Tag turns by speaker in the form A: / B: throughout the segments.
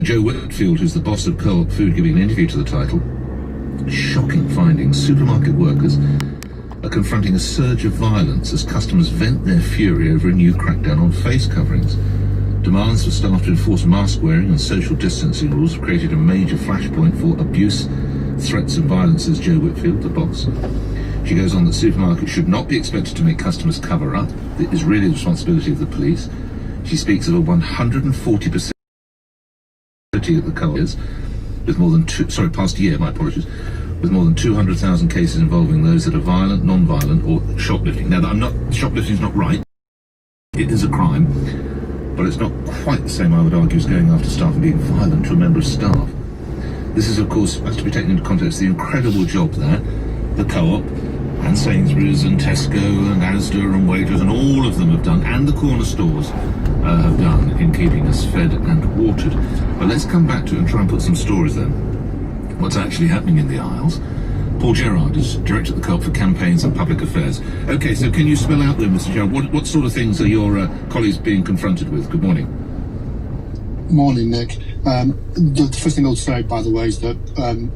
A: Joe Whitfield, who's the boss of Co-op Food, giving an interview to the title. Shocking findings. Supermarket workers are confronting a surge of violence as customers vent their fury over a new crackdown on face coverings. Demands for staff to enforce mask wearing and social distancing rules have created a major flashpoint for abuse, threats and violence, says Joe Whitfield, the boss. She goes on that supermarkets should not be expected to make customers cover up. It is really the responsibility of the police. She speaks of a 140% at the co-ops, with more than past year, my apologies, with more than 200,000 cases involving those that are violent, non-violent or shoplifting. Now, shoplifting is not right. It is a crime, but it's not quite the same, I would argue, as going after staff and being violent to a member of staff. This is, of course, has to be taken into context the incredible job there the Co-op and Sainsbury's and Tesco and Asda and Waitrose and all of them have done, and the corner stores have done, in keeping us fed and watered. But let's come back to it and try and put some stories then. What's actually happening in the aisles. Paul Gerard is Director of the Co-op for Campaigns and Public Affairs. Okay, so can you spell out there, Mr. Gerard, what sort of things are your colleagues being confronted with? Good morning.
B: Morning, Nick. The first thing I would say, by the way, is that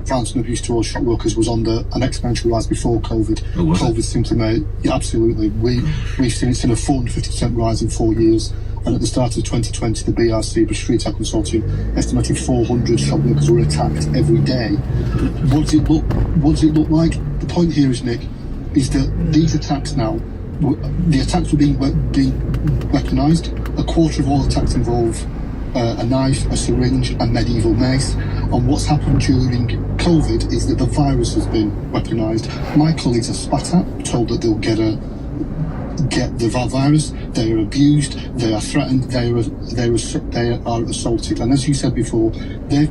B: violence and abuse towards shop workers was on an exponential rise before COVID.
A: Oh, was
B: COVID simply made, yeah, absolutely. We've seen a 450% rise in 4 years. And at the start of 2020, the BRC, the Street Attack Consortium, estimated 400 shop workers were attacked every day. What does it look like? The point here is, Nick, is that these attacks now, the attacks were being weaponised. A quarter of all attacks involve a knife, a syringe, a medieval mace. And what's happened during COVID is that the virus has been weaponised. My colleagues are spat at, told that they'll get the virus. They are abused. They are threatened. They are assaulted. And as you said before, they've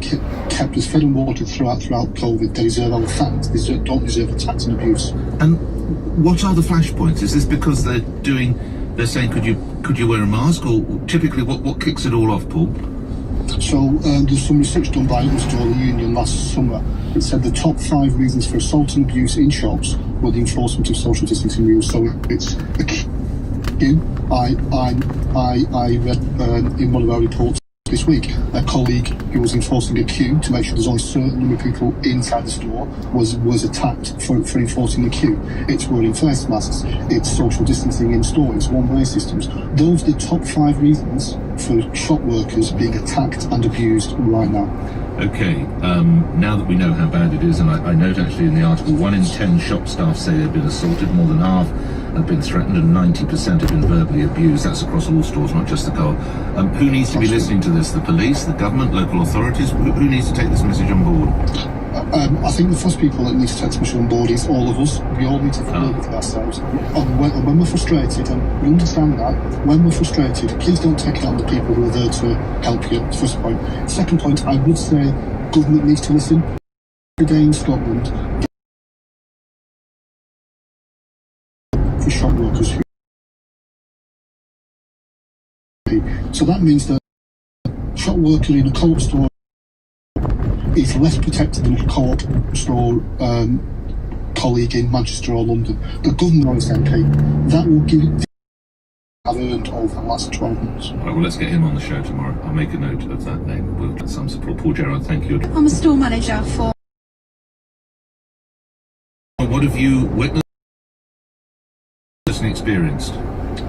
B: kept us fed and watered throughout COVID. They deserve our thanks. They don't deserve attacks and abuse.
A: And what are the flashpoints? Is this because they're saying could you wear a mask, or typically what kicks it all off, Paul?
B: So there's some research done by the Union last summer. It said the top 5 reasons for assault and abuse in shops were the enforcement of social distancing rules. So it's a queue. I read in one of our reports this week, a colleague who was enforcing a queue to make sure there's only a certain number of people inside the store was attacked for enforcing the queue. It's wearing face masks, it's social distancing in stores, one-way systems. Those are the top 5 reasons for shop workers being attacked and abused right now.
A: Okay, now that we know how bad it is, and I note actually in the article 1 in 10 shop staff say they've been assaulted, more than half have been threatened, and 90% have been verbally abused. That's across all stores, not just the Co-op. Who needs to be listening to this? The police, the government, local authorities? Who needs to take this message on board?
B: I think the first people that need to take this message on board is all of us. We all need to work with ourselves. And when we're frustrated, and we understand that, when we're frustrated, please don't take it on the people who are there to help you. First point. Second point, I would say government needs to listen. Every day in Scotland, for shop workers who. So that means that shop worker in a Co-op store is less protected than a Co-op store colleague in Manchester or London. The government or its MP, that will give it I've earned over the last 12 months.
A: All right, well, let's get him on the show tomorrow. I'll make a note of that name. We'll get some support. Paul Gerard, thank you.
C: I'm a store manager for.
A: What have you witnessed and experienced?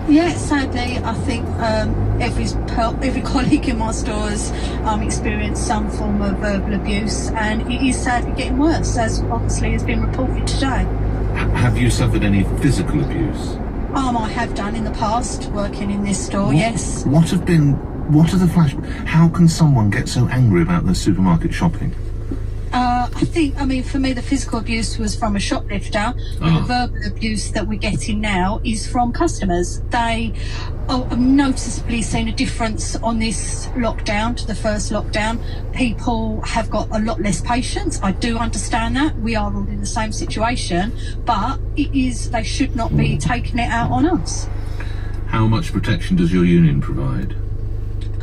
C: Yeah, sadly, I think every colleague in my stores experienced some form of verbal abuse, and it is sadly getting worse, as obviously has been reported today.
A: Have you suffered any physical abuse?
C: I have done in the past, working in this store, yes.
A: What are the how can someone get so angry about their supermarket shopping?
C: I mean, for me, the physical abuse was from a shoplifter, but the verbal abuse that we're getting now is from customers. They have noticeably seen a difference on this lockdown to the first lockdown. People have got a lot less patience. I do understand that. We are all in the same situation, but they should not be taking it out on us.
A: How much protection does your union provide?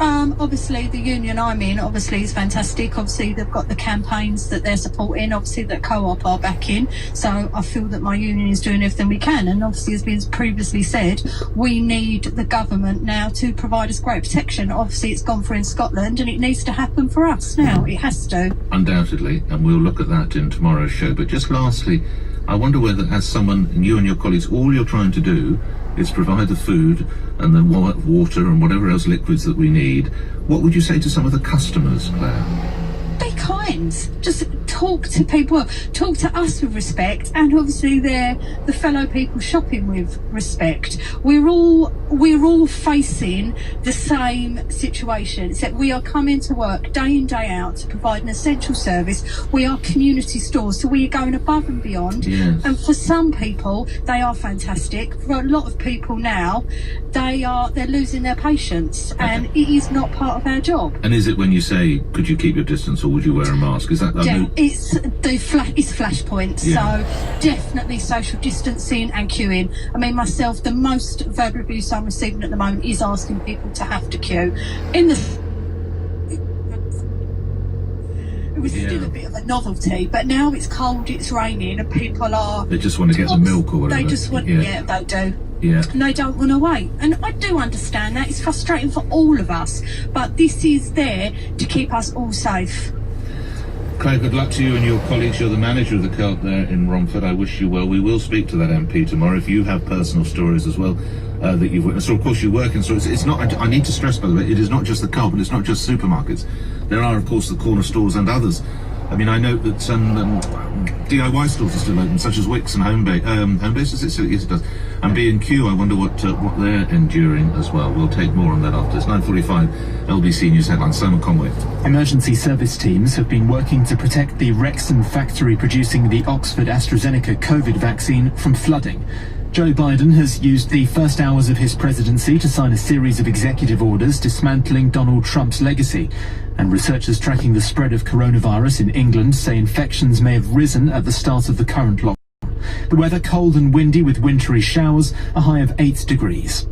C: Obviously the union I'm in obviously is fantastic. Obviously they've got the campaigns that they're supporting, obviously that Co-op are backing, so I feel that my union is doing everything we can, and obviously as been previously said, we need the government now to provide us great protection. Obviously it's gone for in Scotland and it needs to happen for us now. It has to.
A: Undoubtedly, and we'll look at that in tomorrow's show. But just lastly, I wonder whether, as someone, and you and your colleagues, all you're trying to do is provide the food and the water and whatever else liquids that we need. What would you say to some of the customers, Claire?
C: Be kind. Just talk to people. Talk to us with respect, and obviously they're the fellow people shopping with respect. We're all facing the same situation, except we are coming to work day in, day out to provide an essential service. We are community stores, so we are going above and beyond.
A: Yes.
C: And for some people, they are fantastic. For a lot of people now, they're losing their patience, and it is not part of our job.
A: And is it when you say, could you keep your distance or would you wear a mask? Is that
C: it's flashpoints.
A: Yeah.
C: So definitely social distancing and queuing. I mean, myself, the most verbal abuse I'm receiving at the moment is asking people to have to queue. It was still a bit of a novelty, but now it's cold, it's raining, and people are...
A: They just want to get the milk or whatever.
C: They just want... Yeah, they do.
A: Yeah.
C: And they don't want to wait. And I do understand that. It's frustrating for all of us. But this is there to keep us all safe.
A: Claire, good luck to you and your colleagues. You're the manager of the Co-op there in Romford. I wish you well. We will speak to that MP tomorrow. If you have personal stories as well that you've witnessed, or of course you work in stores. It's not, I need to stress, by the way, it is not just the Co-op and it's not just supermarkets. There are, of course, the corner stores and others. I mean, I know that some DIY stores are still open, such as Wickes and Homebase, does it still? Yes, it does. And B&Q, I wonder what they're enduring as well. We'll take more on that after. It's 9:45, LBC News Headlines. Simon Conway.
D: Emergency service teams have been working to protect the Wrexham factory producing the Oxford AstraZeneca COVID vaccine from flooding. Joe Biden has used the first hours of his presidency to sign a series of executive orders dismantling Donald Trump's legacy. And researchers tracking the spread of coronavirus in England say infections may have risen at the start of the current lockdown. The weather cold and windy with wintry showers, a high of 8 degrees.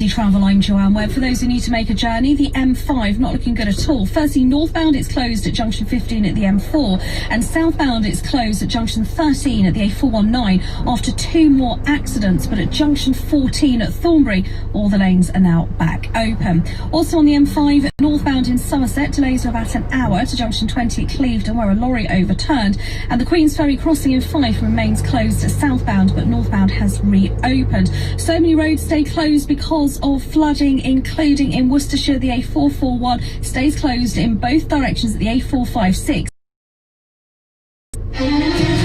E: Travel, I'm Joanne Webb. For those who need to make a journey, the M5 not looking good at all. Firstly, northbound it's closed at junction 15 at the M4, and southbound it's closed at junction 13 at the A419 after 2 more accidents. But at junction 14 at Thornbury, all the lanes are now back open. Also on the M5 northbound in Somerset, delays of about an hour to junction 20 at Clevedon, where a lorry overturned, and the Queen's Ferry crossing in Fife remains closed southbound, but northbound has reopened. So many roads stay closed because of flooding, including in Worcestershire. The A441 stays closed in both directions at the A456.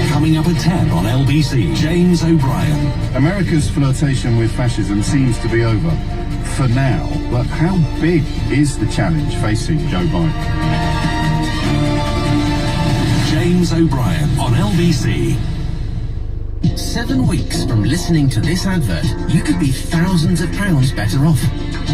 F: Coming up at 10 on LBC, James O'Brien.
G: America's flirtation with fascism seems to be over for now, but how big is the challenge facing Joe Biden?
F: James O'Brien on LBC.
H: 7 weeks from listening to this advert, you could be thousands of pounds better off.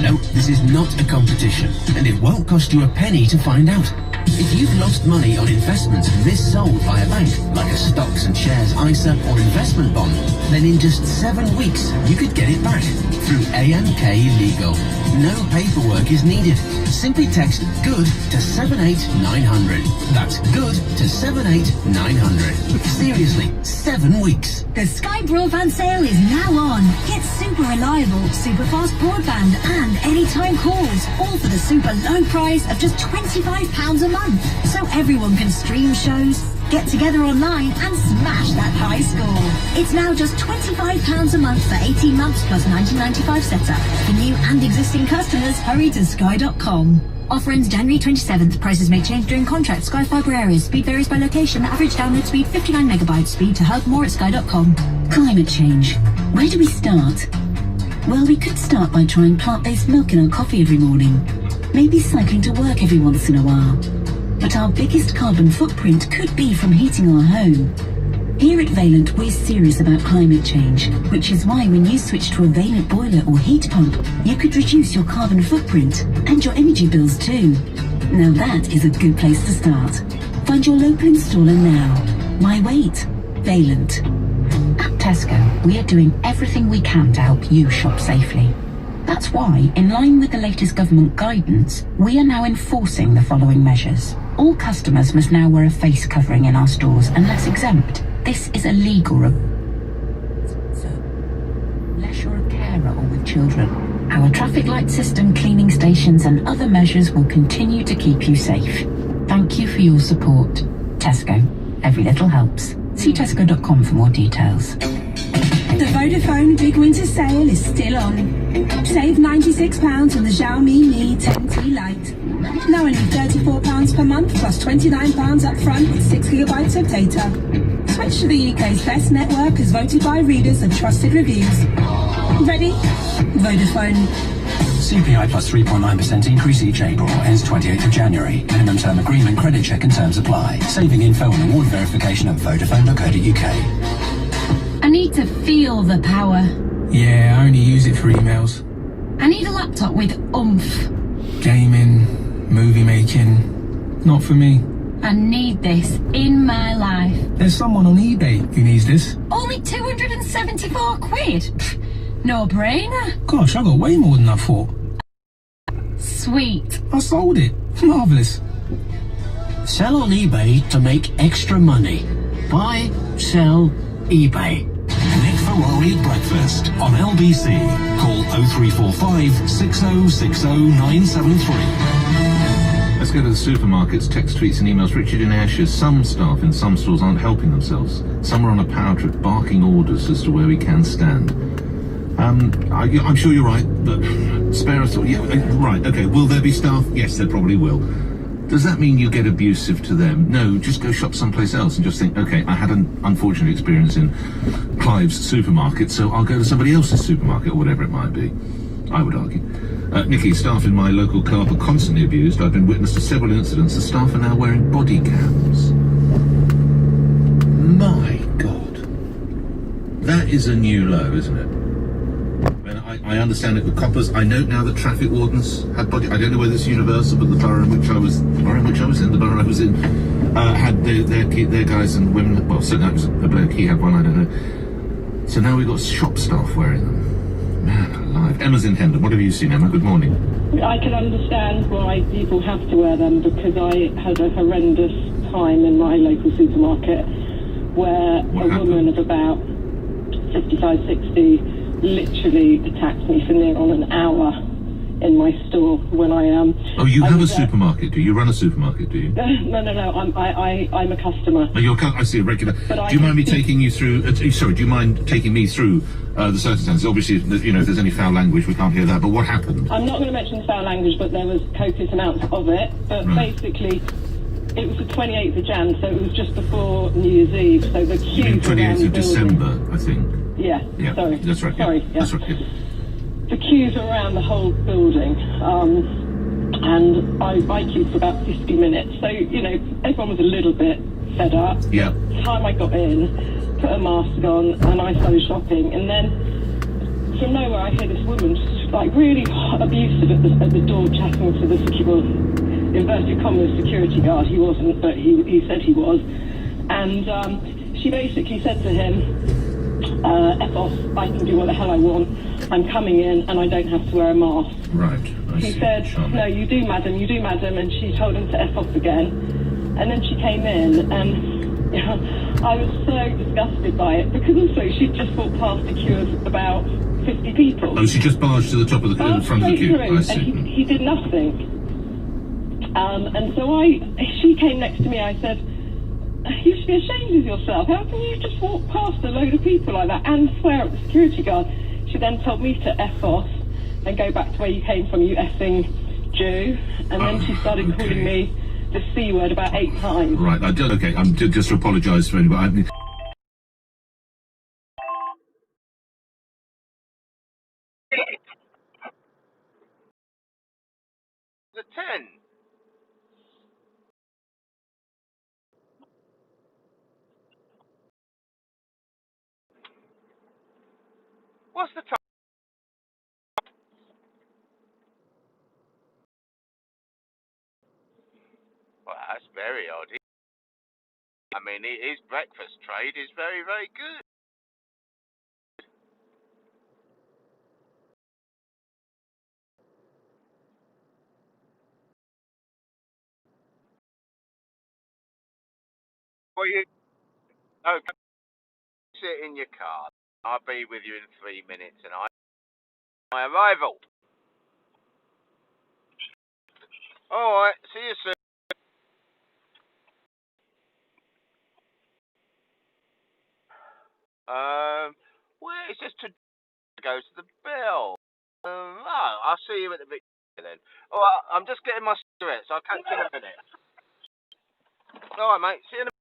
H: No, this is not a competition, and it won't cost you a penny to find out. If you've lost money on investments missold by a bank, like a stocks and shares ISA or investment bond, then in just 7 weeks, you could get it back through AMK Legal. No paperwork is needed. Simply text GOOD to 78900. That's GOOD to 78900. Seriously, 7 weeks.
I: The Sky Broadband sale is now on. Get super reliable, super fast broadband and anytime calls, all for the super low price of just £25 a month. So everyone can stream shows, get together online and smash that high score. It's now just £25 a month for 18 months plus $19.95 setup. For new and existing customers, hurry to sky.com. Offer ends January 27th. Prices may change during contract. Sky Fibre areas. Speed varies by location. Average download speed 59 megabytes. Speed to help more at sky.com.
J: Climate change. Where do we start? Well, we could start by trying plant-based milk in our coffee every morning. Maybe cycling to work every once in a while. But our biggest carbon footprint could be from heating our home. Here at Valent, we're serious about climate change, which is why when you switch to a Valent boiler or heat pump, you could reduce your carbon footprint and your energy bills too. Now that is a good place to start. Find your local installer now. Why wait? Valent.
K: At Tesco, we are doing everything we can to help you shop safely.
J: That's why, in line with the latest government guidance, we are now enforcing the following measures. All customers must now wear a face covering in our stores unless exempt. This is a legal unless you're a carer or with children. Our traffic light system, cleaning stations and other measures will continue to keep you safe. Thank you for your support. Tesco. Every little helps. See tesco.com for more details.
K: The Vodafone Big Winter Sale is still on. Save £96 on the Xiaomi Mi 10T Lite. Now only £34 per month plus £29 up front with 6GB of data. Switch to the UK's best network as voted by readers of trusted reviews. Ready? Vodafone.
F: CPI plus 3.9% increase each April, ends 28th of January. Minimum term agreement, credit check and terms apply. Saving info and award verification at vodafone.co.uk.
E: I need to feel the power.
L: Yeah, I only use it for emails.
E: I need a laptop with oomph.
L: Gaming, movie making, not for me.
E: I need this in my life.
L: There's someone on eBay who needs this.
E: Only 274 quid. No brainer.
L: Gosh, I got way more than I thought.
E: Sweet.
L: I sold it. Marvellous.
M: Sell on eBay to make extra money. Buy, sell, eBay.
F: Nick Ferrari Breakfast on LBC. Call 0345 6060 973.
A: Let's go to the supermarkets, text, tweets and emails. Richard in Ayrshire. Some staff in some stores aren't helping themselves. Some are on a power trip barking orders as to where we can stand. I'm sure you're right, but spare us all. Yeah, right, okay. Will there be staff? Yes, there probably will. Does that mean you get abusive to them? No, just go shop someplace else and just think, okay, I had an unfortunate experience in Clive's supermarket, so I'll go to somebody else's supermarket or whatever it might be, I would argue. Nikki, staff in my local club are constantly abused. I've been witness to several incidents. The staff are now wearing body cams. My God. That is a new low, isn't it? I understand it with coppers. I know now that traffic wardens had body. I don't know whether it's universal, but the borough in which I was in, had their guys and women. Well, certainly that was a bloke. He had one. I don't know. So now we've got shop staff wearing them. Man alive. Emma's in Hendon. What have you seen, Emma? Good morning.
N: I can understand why people have to wear them because I had a horrendous time in my local supermarket where woman of about 55, 60 literally attacked me for near on an hour in my store when I
A: Oh, you have a supermarket, do you? You run a supermarket, do you?
N: No. I'm a customer.
A: Oh, I see, a regular. Do you mind me taking you through? Sorry, do you mind taking me through the circumstances? Obviously, you know, if there's any foul language, we can't hear that. But what happened?
N: I'm not going to mention foul language, but there was copious amounts of it. But basically, it was the 28th of Jan, so it was just before New Year's Eve. So the queues around the
A: 28th of
N: building.
A: December, I think.
N: Yeah.
A: Sorry. That's right.
N: Sorry. Yeah.
A: That's right. Yeah.
N: The queues were around the whole building, and I queued for about 50 minutes. So, you know, everyone was a little bit fed up.
A: Yeah.
N: By the time I got in, put a mask on, and I started shopping, and then from nowhere I hear this woman just, like, really abusive at the door, chatting to the inverted commas security guard. He wasn't, but he said he was. And she basically said to him, F off, I can do what the hell I want. I'm coming in and I don't have to wear a mask.
A: Right.
N: He said, no, you do, madam, and she told him to F off again. And then she came in and I was so disgusted by it because also she'd just walked past a queue of about 50 people.
A: Oh, she just barged to the top of the front of the queue. I see.
N: And he did nothing. And so she came next to me, I said, you should be ashamed of yourself. How can you just walk past a load of people like that and swear at the security guard? She then told me to F off and go back to where you came from, you effing Jew. And then she started calling me the C word about 8 times.
A: Right, okay, I'm just to apologise for anybody.
O: The 10. What's the time? Well, that's very odd. I mean, his breakfast trade is very, very good. Well, you... No, sit in your car. I'll be with you in 3 minutes and my arrival. Alright, see you soon. Well, it's just to go to the bill. Right, I'll see you at the bit then. Alright, I'm just getting my cigarettes. I'll catch you in a minute. Alright, mate, see you in a minute.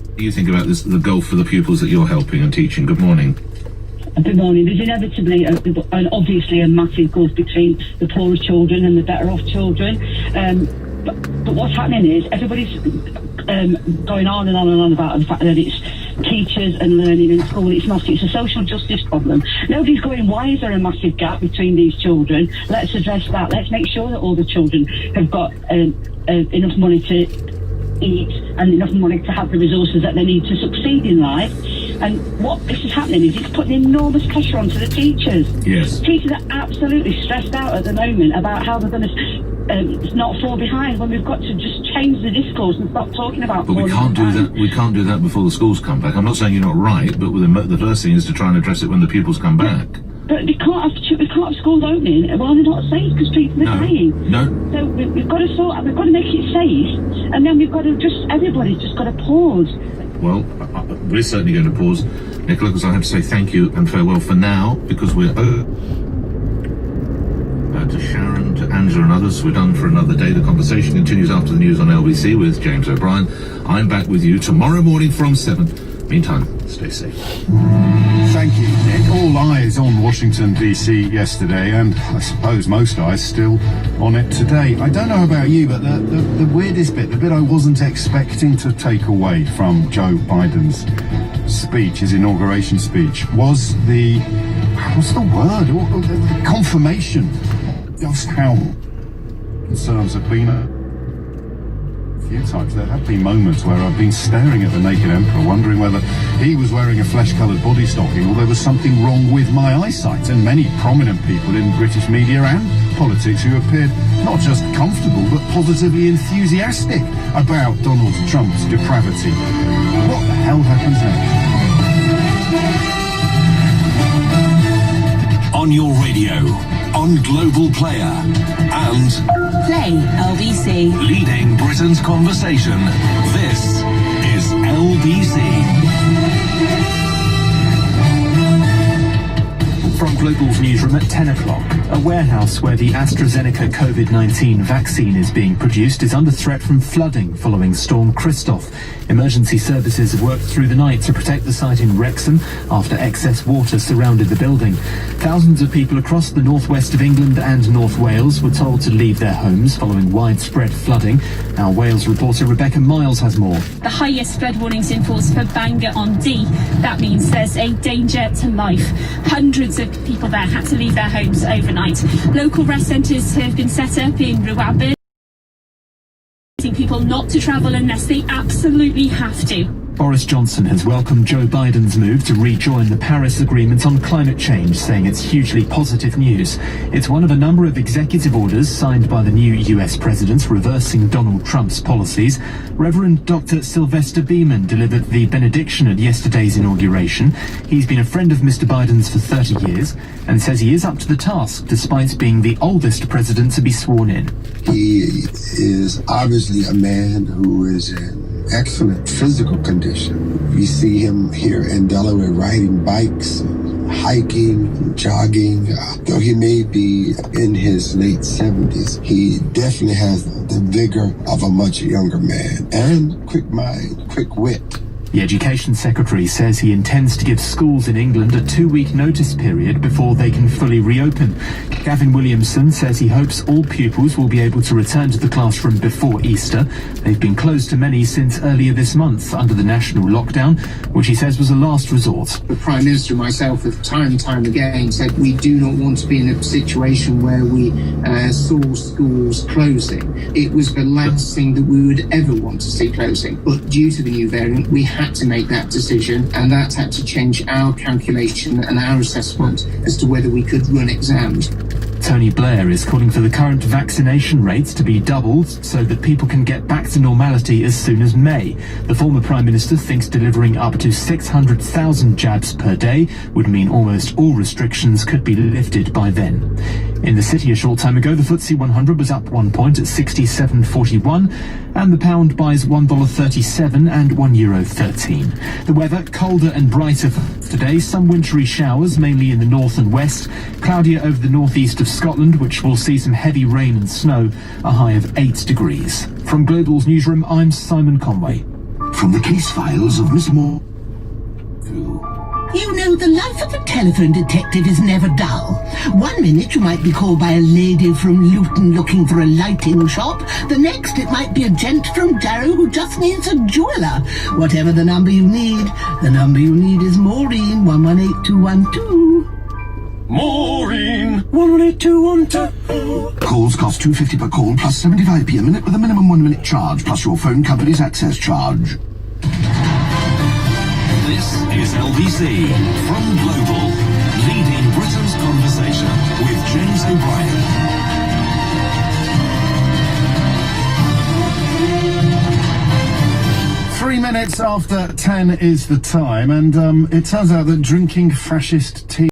A: What do you think about this, the goal for the pupils that you're helping and teaching? Good morning.
P: Good morning. There's inevitably and obviously a massive gulf between the poorer children and the better off children. But what's happening is everybody's going on and on and on about the fact that it's teachers and learning in school. It's not. It's a social justice problem. Nobody's going, why is there a massive gap between these children? Let's address that. Let's make sure that all the children have got enough money to eat and enough money to have the resources that they need to succeed in life. And what this is happening is it's putting enormous pressure onto the teachers.
A: Yes.
P: Teachers are absolutely stressed out at the moment about how they're going to not fall behind, when we've got to just change the discourse and stop talking about.
A: But we can't do that. We can't do that before the schools come back. I'm not saying you're not right, but the first thing is to try and address it when the pupils come back.
P: But we can't have schools opening while they're not safe because people are dying.
A: No.
P: So we've got to sort. We've got to make it safe, and then we've got to everybody's just got to pause.
A: Well, we're certainly going to pause, Nicola, because I have to say thank you and farewell for now, because we're... to Sharon, to Angela and others. We're done for another day. The conversation continues after the news on LBC with James O'Brien. I'm back with you tomorrow morning from 7. Meantime, stay safe.
G: Thank you, Nick. All eyes on Washington, D.C. yesterday, and I suppose most eyes still on it today. I don't know about you, but the weirdest bit, the bit I wasn't expecting to take away from Joe Biden's speech, his inauguration speech, was the confirmation just how concerns have been a few times. There have been moments where I've been staring at the naked emperor, wondering whether he was wearing a flesh-coloured body stocking or there was something wrong with my eyesight. And many prominent people in British media and politics who appeared not just comfortable but positively enthusiastic about Donald Trump's depravity. What the hell happens next?
Q: On your radio, on Global Player, and
K: Play LBC.
Q: leading Britain's conversation. This is LBC.
D: From Global's newsroom at 10 o'clock, a warehouse where the AstraZeneca COVID-19 vaccine is being produced is under threat from flooding following Storm Christoph. Emergency services have worked through the night to protect the site in Wrexham after excess water surrounded the building. Thousands of people across the northwest of England and North Wales were told to leave their homes following widespread flooding. Our Wales reporter Rebecca Miles has more.
E: The highest flood warnings in force for Bangor on Dee. That means there's a danger to life. Hundreds of people there had to leave their homes overnight. Local rest centres have been set up in Rwabin, people not to travel unless they absolutely have to.
D: Boris Johnson has welcomed Joe Biden's move to rejoin the Paris Agreement on climate change, saying it's hugely positive news. It's one of a number of executive orders signed by the new US president reversing Donald Trump's policies. Reverend Dr. Sylvester Beeman delivered the benediction at yesterday's inauguration. He's been a friend of Mr. Biden's for 30 years and says he is up to the task despite being the oldest president to be sworn in.
R: He is obviously a man who is in excellent physical condition. We see him here in Delaware riding bikes, hiking, jogging. Though he may be in his late 70s, he definitely has the vigor of a much younger man and quick mind, quick wit.
D: The Education Secretary says he intends to give schools in England a 2-week notice period before they can fully reopen. Gavin Williamson says he hopes all pupils will be able to return to the classroom before Easter. They've been closed to many since earlier this month under the national lockdown, which he says was a last resort.
S: The Prime Minister and myself have time and time again said we do not want to be in a situation where we saw schools closing. It was the last thing that we would ever want to see closing. But due to the new variant, we had to make that decision, and that had to change our calculation and our assessment as to whether we could run exams.
D: Tony Blair is calling for the current vaccination rates to be doubled so that people can get back to normality as soon as May. The former Prime Minister thinks delivering up to 600,000 jabs per day would mean almost all restrictions could be lifted by then. In the city a short time ago, the FTSE 100 was up 1 point at 67.41, and the pound buys $1.37 and €1.13. The weather, colder and brighter today. Some wintry showers, mainly in the north and west. Cloudier over the northeast of Scotland, which will see some heavy rain and snow, a high of 8 degrees. From Global's newsroom, I'm Simon Conway.
T: From the case files of Miss Moore.
U: You know, the life of a telephone detective is never dull. 1 minute you might be called by a lady from Luton looking for a lighting shop. The next it might be a gent from Jarrow who just needs a jeweller. Whatever the number you need is Maureen 118212.
Q: Maureen 118212.
T: Calls cost $2.50 per call plus 75p a minute with a minimum 1 minute charge plus your phone company's access charge.
Q: This is LBC from Global, leading Britain's conversation with James O'Brien.
G: 3 minutes after 10 is the time, and it turns out that drinking fascist tea